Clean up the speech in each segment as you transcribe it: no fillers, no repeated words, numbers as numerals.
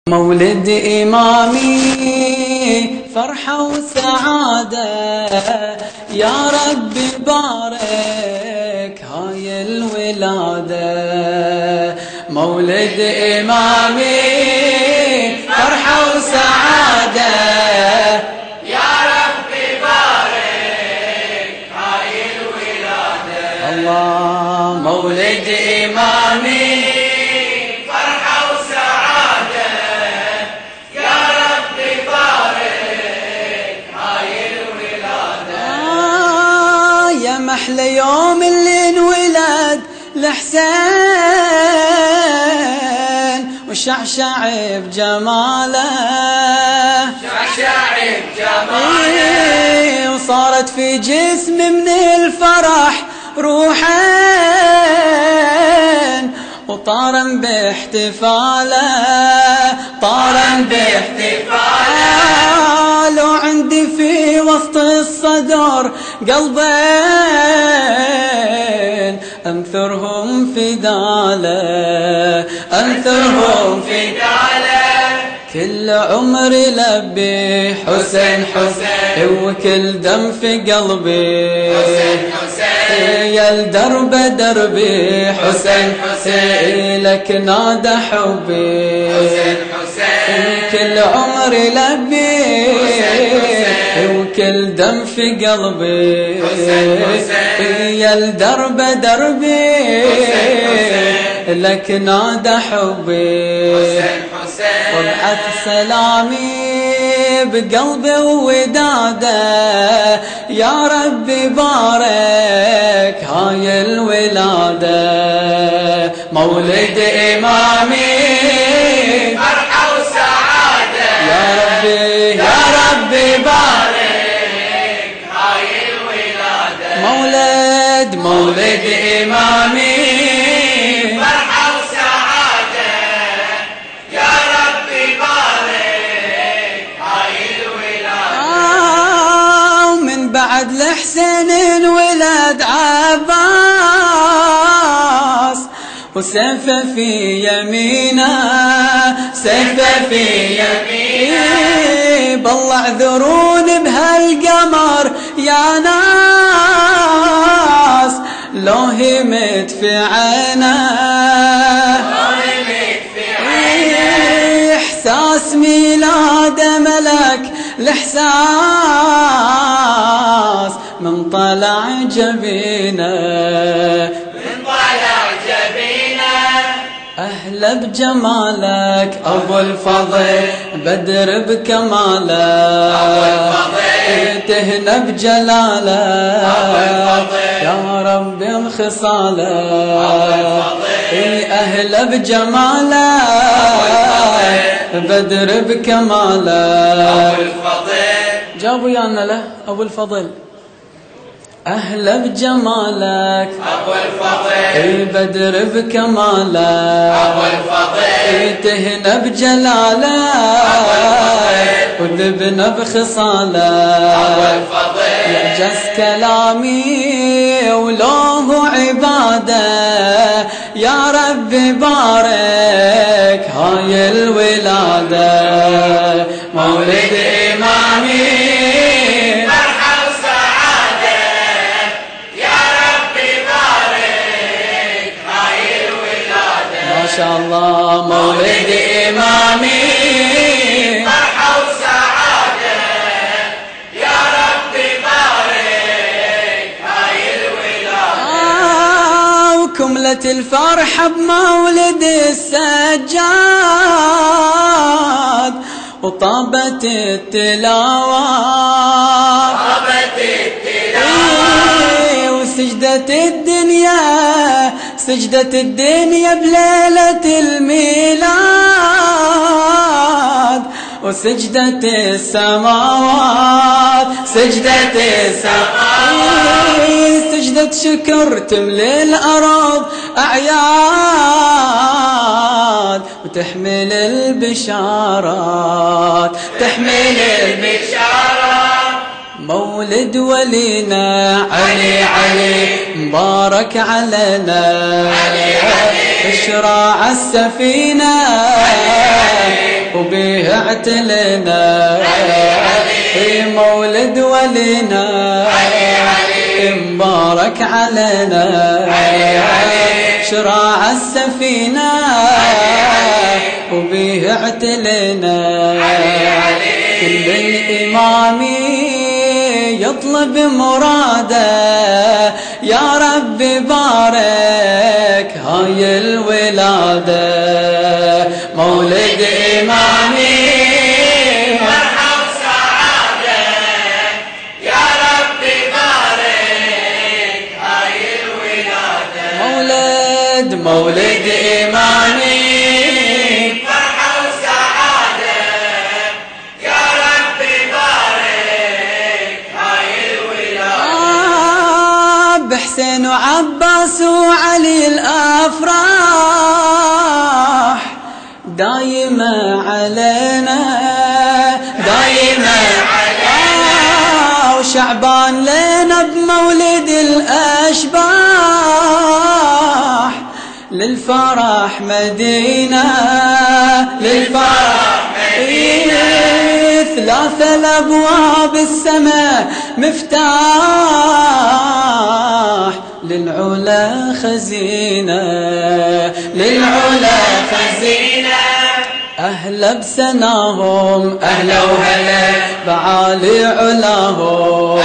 مولد إمامي فرحة وسعادة، يا رب بارك هاي الولادة. مولد إمامي فرحة وسعادة، يا رب بارك هاي الولادة. الله مولد إمامي أحلى يوم اللي انولد الحسين وشعشع بجماله، شعشع بجماله، وصارت في جسم من الفرح روحين، وطارن باحتفاله، طارن باحتفاله، لو عندي في وسط الصدر قلبين أنثرهم في داله، أنثرهم في داله. كل عمري لبي حسين حسين، وكل دم في قلبي حسين حسين، يا الدرب دربي حسين حسين، لك نادى حبي حسين حسين. كل عمري لبي وكل دم في قلبي يا الدرب دربي لك نادى حبي. وابعث سلامي بقلبي ووداده، يا رب بارك هاي الولادة. مولد إمامي فرحة وسعادة، يا ربي يا ربي بارك هاي الولادة. مولد إمامي فرحة وسعادة، يا رب بارك هاي الولادة. ومن بعد الحسين انولد عباس، وسيفه في يمينه، سيفه في يمينه، بالله اعذرون بهالقمر يا ناس، لو همت في عينه، احساس ميلاد ملك الاحساس من طلع جبينه، أهلا بجمالك أبو الفضل، بدر بكمالك تهنى بجلالك، يا رب بخصالك. أهلا بجمالك بدر بكمالك، جابوا يانا له أبو الفضل. أهلا بجمالك أبو الفضل، بدر بكمالك، أبو الفضل تهنى بجلالك، وذبنا بخصالك. أبو الفضل، يعجز كلامي ولوه عبادة، يا رب بارك هاي الولادة. مولد إمامي ما شاء الله. مولد إمامي فرحة وسعادة، يا رب بارك هاي الولادة. وكملت الفرحة بمولد السجاد، وطابت التلاوة، طابت التلاوة، وسجدت الدنيا، سجدت الدنيا بليلة الميلاد، وسجدت السماوات، سجدت السماوات، سجدت شكر تملي الأرض أعياد، وتحمل البشارات، تحمل البشارات. مولد ولينا علي علي، مبارك علينا علي علي، اشراع السفينة وبيه اعتلنا مولد ولينا مبارك علينا شراع السفينة وبيه اعتلنا كل الإمام يطلب مراده يا رب بارك هاي الولادة مولد إمامي فرحة وسعادة يا رب بارك هاي الولادة مولد إمامي فرحة وسعادة يا رب بارك هاي الولادة بحسين وعباس وعلي الأفراح دايمة علينا وشعبان لنا بمولد الأشباح للفرح مدينة ثلاثة الأبواب السماء مفتاح للعلا خزينة أهلا بسناهم أهلا وهلا بعالي علاهم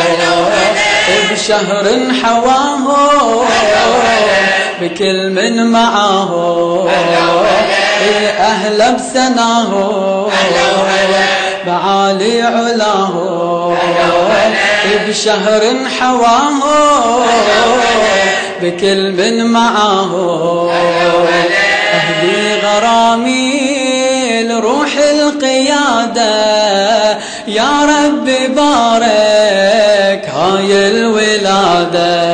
بشهر حواهم بكل من معاهم أهلا بسناهم بعالي علاهم بشهر حواهم بكل من معاهم أهدي غرامي لروح القيادة يا رب بارك هاي الولادة